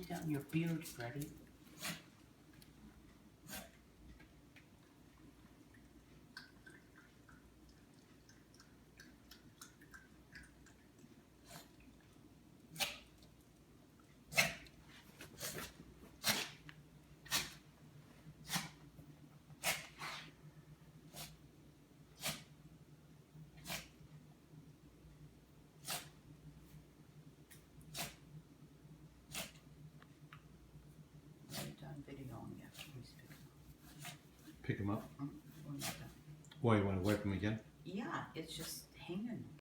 washing down your beard, Freddie? Are you done videoing yet? Please Pick them up. we're not done. Why, you want to wipe them again? Yeah, it's just hanging.